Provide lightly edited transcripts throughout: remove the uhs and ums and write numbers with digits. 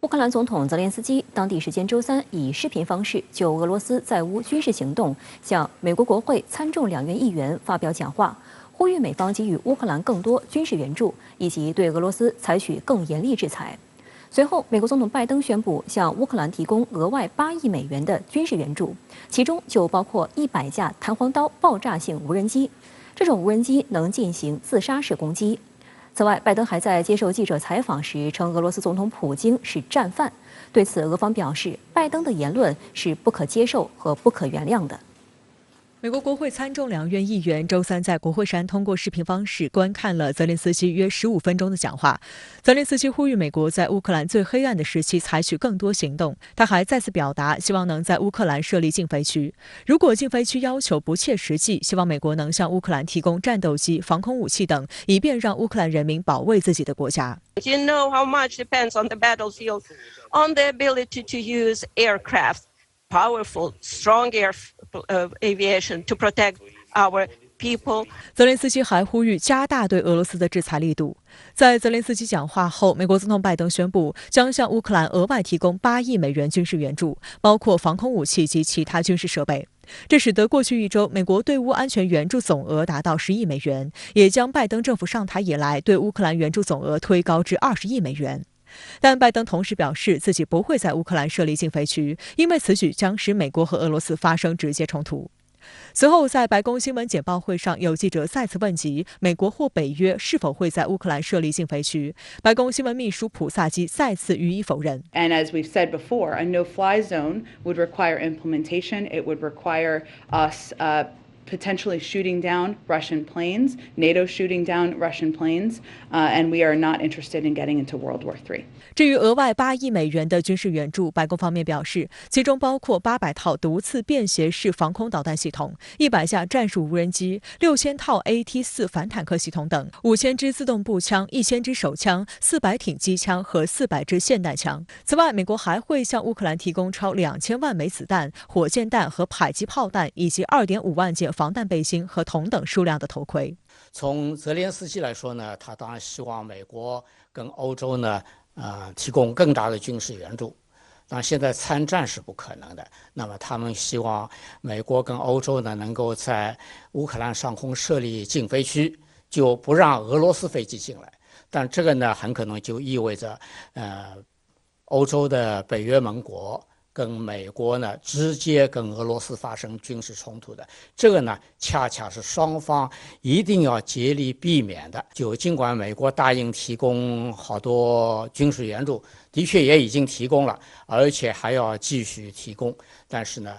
乌克兰总统泽连斯基当地时间周三以视频方式就俄罗斯在乌军事行动向美国国会参众两院议员发表讲话，呼吁美方给予乌克兰更多军事援助，以及对俄罗斯采取更严厉制裁。随后，美国总统拜登宣布向乌克兰提供额外8亿美元的军事援助，其中就包括100架弹簧刀爆炸性无人机。这种无人机能进行自杀式攻击。此外，拜登还在接受记者采访时称俄罗斯总统普京是战犯。对此，俄方表示，拜登的言论是不可接受和不可原谅的。美国国会参众两院议员周三在国会山通过视频方式观看了泽连斯基约15分钟的讲话。泽连斯基呼吁美国在乌克兰最黑暗的时期采取更多行动。他还再次表达希望能在乌克兰设立禁飞区。如果禁飞区要求不切实际，希望美国能向乌克兰提供战斗机、防空武器等，以便让乌克兰人民保卫自己的国家。You know how much depends on the battlefield, on the ability to use aircraft, powerful, strong aviation to protect our people. 泽连斯基还呼吁加大对俄罗斯的制裁力度。在泽连斯基讲话后，美国总统拜登宣布将向乌克兰额外提供8亿美元军事援助，包括防空武器及其他军事设备。这使得过去一周美国对乌安全援助总额达到10亿美元，也将拜登政府上台以来对乌克兰援助总额推高至20亿美元。但拜登同时表示，自己不会在乌克兰设立禁飞区，因为此举将使美国和俄罗斯发生直接冲突。随后，在白宫新闻简报会上，有记者再次问及美国或北约是否会在乌克兰设立禁飞区。白宫新闻秘书普萨基再次予以否认。And as we've said before, a no-fly zone would require implementation. It would require us potentially shooting down Russian planes, NATO shooting down Russian planes, and we are not interested in getting into World War III. 至于额外8亿美元的军事援助，白宫方面表示，其中包括800套毒刺便携式防空导弹系统、100架战术无人机、6000套 AT-4 反坦克系统等，5000支自动步枪、1000支手枪、400挺机枪和400支霰弹枪。此外，美国还会向乌克兰提供超2000万枚子弹、火箭弹和迫击炮弹，以及2.5万件防弹背心和同等数量的头盔。从泽连斯基来说呢，他当然希望美国跟欧洲呢，提供更大的军事援助。但现在参战是不可能的，那么他们希望美国跟欧洲呢，能够在乌克兰上空设立禁飞区，就不让俄罗斯飞机进来。但这个呢，很可能就意味着，欧洲的北约盟国跟美国呢直接跟俄罗斯发生军事冲突的，这个呢恰恰是双方一定要竭力避免的。就尽管美国答应提供好多军事援助，的确也已经提供了，而且还要继续提供，但是呢，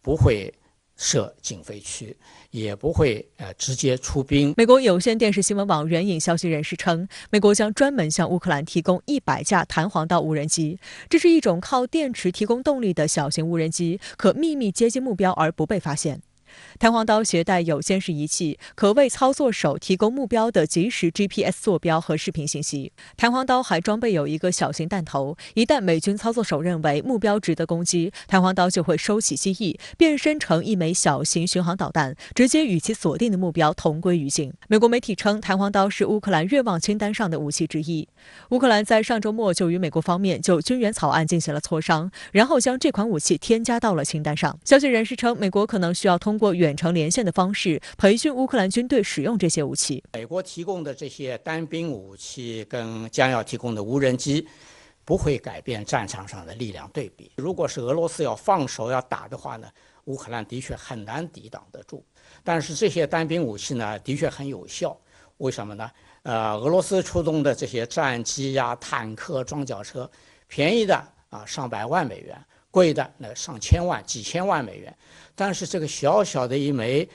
不会设禁飞区，也不会直接出兵。美国有线电视新闻网援引消息人士称，美国将专门向乌克兰提供100架弹簧刀无人机，这是一种靠电池提供动力的小型无人机，可秘密接近目标而不被发现。弹簧刀携带有监视仪器，可为操作手提供目标的即时 GPS 坐标和视频信息。弹簧刀还装备有一个小型弹头，一旦美军操作手认为目标值得攻击，弹簧刀就会收起机翼，变身成一枚小型巡航导弹，直接与其锁定的目标同归于尽。美国媒体称，弹簧刀是乌克兰愿望清单上的武器之一。乌克兰在上周末就与美国方面就军援草案进行了磋商，然后将这款武器添加到了清单上。消息人士称，美国可能需要通过远程连线的方式培训乌克兰军队使用这些武器。美国提供的这些单兵武器跟将要提供的无人机不会改变战场上的力量对比。如果是俄罗斯要放手要打的话呢，乌克兰的确很难抵挡得住。但是这些单兵武器呢，的确很有效。为什么呢？俄罗斯出动的这些战机呀、坦克、装甲车，便宜的上百万美元，贵的上千万、几千万美元。但是这个小小的一枚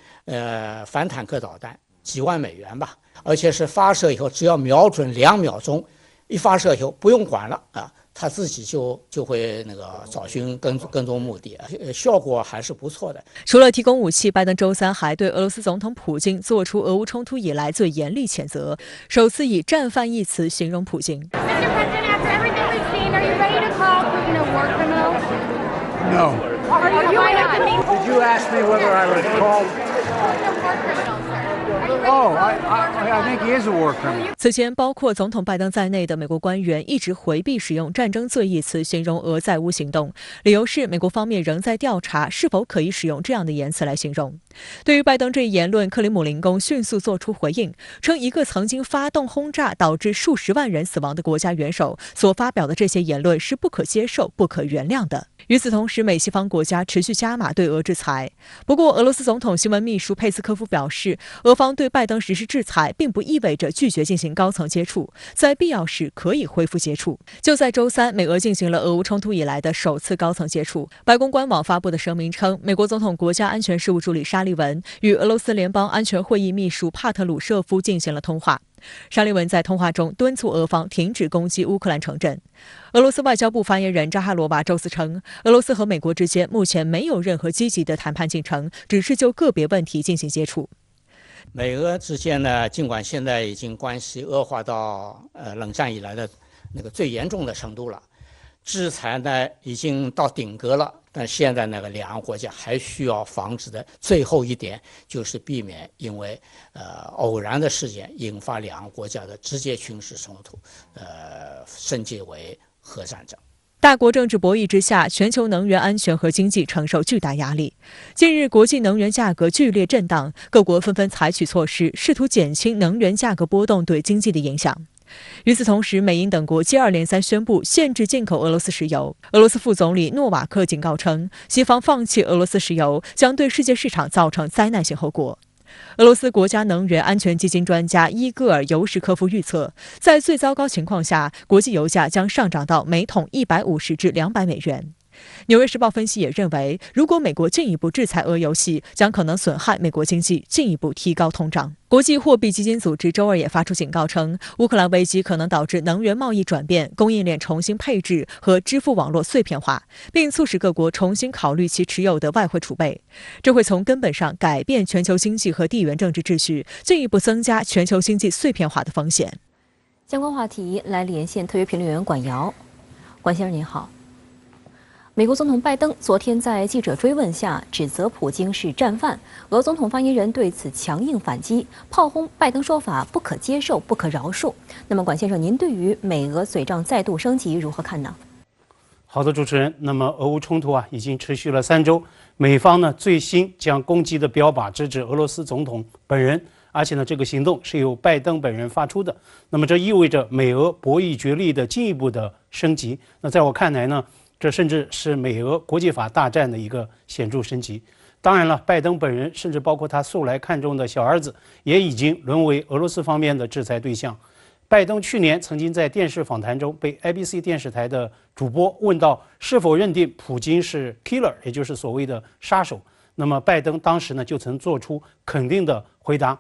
反坦克导弹几万美元吧，而且是发射以后只要瞄准2秒钟，一发射以后不用管了它自己就会找寻跟踪目的，效果还是不错的。除了提供武器，拜登周三还对俄罗斯总统普京做出俄乌冲突以来最严厉谴责，首次以战犯一词形容普京。No. Did you ask me whether I was called? I think he is a war criminal. 此前，包括总统拜登在内的美国官员一直回避使用战争罪一词形容俄在乌行动，理由是美国方面仍在调查是否可以使用这样的言辞来形容。对于拜登这一言论，克里姆林宫迅速做出回应，称一个曾经发动轰炸导致数十万人死亡的国家元首所发表的这些言论是不可接受、不可原谅的。与此同时，美西方国家持续加码对俄制裁。不过，俄罗斯总统新闻秘书佩斯科夫表示，俄方对拜登实施制裁，并不意味着拒绝进行高层接触，在必要时可以恢复接触。就在周三，美俄进行了俄乌冲突以来的首次高层接触。白宫官网发布的声明称，美国总统国家安全事务助理沙利文与俄罗斯联邦安全会议秘书帕特鲁舍夫进行了通话。沙利文在通话中敦促俄方停止攻击乌克兰城镇。俄罗斯外交部发言人扎哈罗娃周四称，俄罗斯和美国之间目前没有任何积极的谈判进程，只是就个别问题进行接触。美俄之间呢，尽管现在已经关系恶化到冷战以来的那个最严重的程度了，制裁呢已经到顶格了，但现在那个两个国家还需要防止的最后一点就是避免因为偶然的事件引发两个国家的直接军事冲突，升级为核战争。大国政治博弈之下，全球能源安全和经济承受巨大压力。近日，国际能源价格剧烈震荡，各国纷纷采取措施，试图减轻能源价格波动对经济的影响。与此同时，美英等国接二连三宣布限制进口俄罗斯石油。俄罗斯副总理诺瓦克警告称，西方放弃俄罗斯石油将对世界市场造成灾难性后果。俄罗斯国家能源安全基金专家伊戈尔·尤什科夫预测，在最糟糕情况下，国际油价将上涨到每桶150至200美元。纽约时报分析也认为，如果美国进一步制裁俄油系，将可能损害美国经济，进一步提高通胀。国际货币基金组织周二也发出警告称，乌克兰危机可能导致能源贸易转变、供应链重新配置和支付网络碎片化，并促使各国重新考虑其持有的外汇储备。这会从根本上改变全球经济和地缘政治秩序，进一步增加全球经济碎片化的风险。相关话题来连线特约评论员管瑶。管先生您好。美国总统拜登昨天在记者追问下指责普京是战犯，俄总统发言人对此强硬反击，炮轰拜登说法不可接受、不可饶恕。那么，管先生，您对于美俄嘴仗再度升级如何看呢？好的，主持人。那么，俄乌冲突已经持续了3周，美方呢最新将攻击的标靶直指俄罗斯总统本人，而且呢这个行动是由拜登本人发出的。那么这意味着美俄博弈角力的进一步的升级。那在我看来呢，这甚至是美俄国际法大战的一个显著升级。当然了，拜登本人甚至包括他素来看重的小儿子，也已经沦为俄罗斯方面的制裁对象。拜登去年曾经在电视访谈中被 ABC 电视台的主播问到是否认定普京是 killer， 也就是所谓的杀手。那么拜登当时呢就曾做出肯定的回答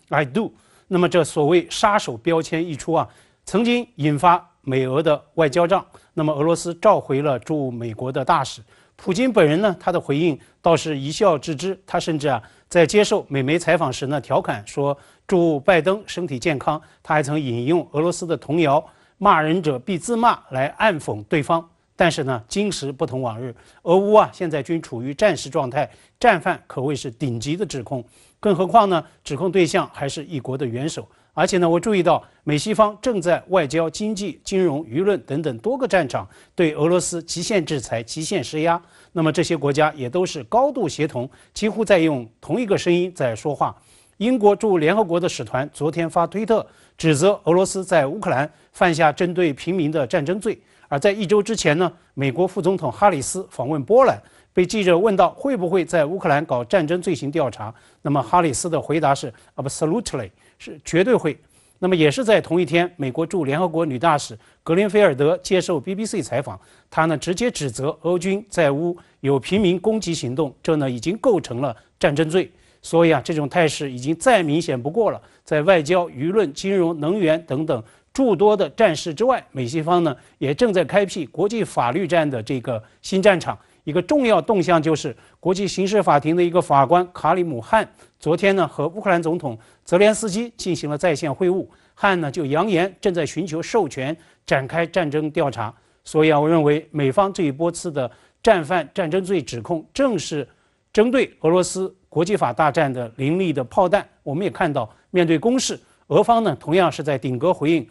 ，I do。那么这所谓杀手标签一出曾经引发美俄的外交战。那么俄罗斯召回了驻美国的大使，普京本人呢，他的回应倒是一笑置之。他甚至在接受美媒采访时呢，调侃说祝拜登身体健康。他还曾引用俄罗斯的童谣“骂人者必自骂”来暗讽对方。但是呢，今时不同往日，俄乌现在均处于战时状态，战犯可谓是顶级的指控。更何况呢，指控对象还是一国的元首。而且呢，我注意到美西方正在外交、经济、金融、舆论等等多个战场对俄罗斯极限制裁、极限施压。那么这些国家也都是高度协同，几乎在用同一个声音在说话。英国驻联合国的使团昨天发推特指责俄罗斯在乌克兰犯下针对平民的战争罪。而在1周之前呢，美国副总统哈里斯访问波兰，被记者问到会不会在乌克兰搞战争罪行调查，那么哈里斯的回答是 absolutely， 是绝对会。那么也是在同一天，美国驻联合国女大使格林菲尔德接受 BBC 采访，她呢直接指责俄军在乌有平民攻击行动，这呢已经构成了战争罪。所以这种态势已经再明显不过了。在外交、舆论、金融、能源等等诸多的战事之外，美西方呢也正在开辟国际法律战的这个新战场。一个重要动向就是国际刑事法庭的一个法官卡里姆汉昨天呢和乌克兰总统泽连斯基进行了在线会晤。汉呢就扬言正在寻求授权展开战争调查。所以我认为美方这一波次的战犯战争罪指控正是针对俄罗斯国际法大战的凌厉的炮弹。我们也看到，面对攻势，俄方呢同样是在顶格回应。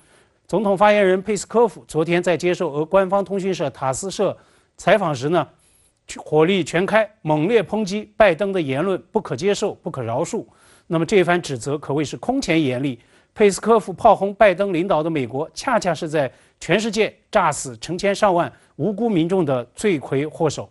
总统发言人佩斯科夫昨天在接受俄官方通讯社塔斯社采访时呢，火力全开，猛烈抨击拜登的言论不可接受、不可饶恕。那么这番指责可谓是空前严厉。佩斯科夫炮轰拜登领导的美国，恰恰是在全世界炸死成千上万无辜民众的罪魁祸首。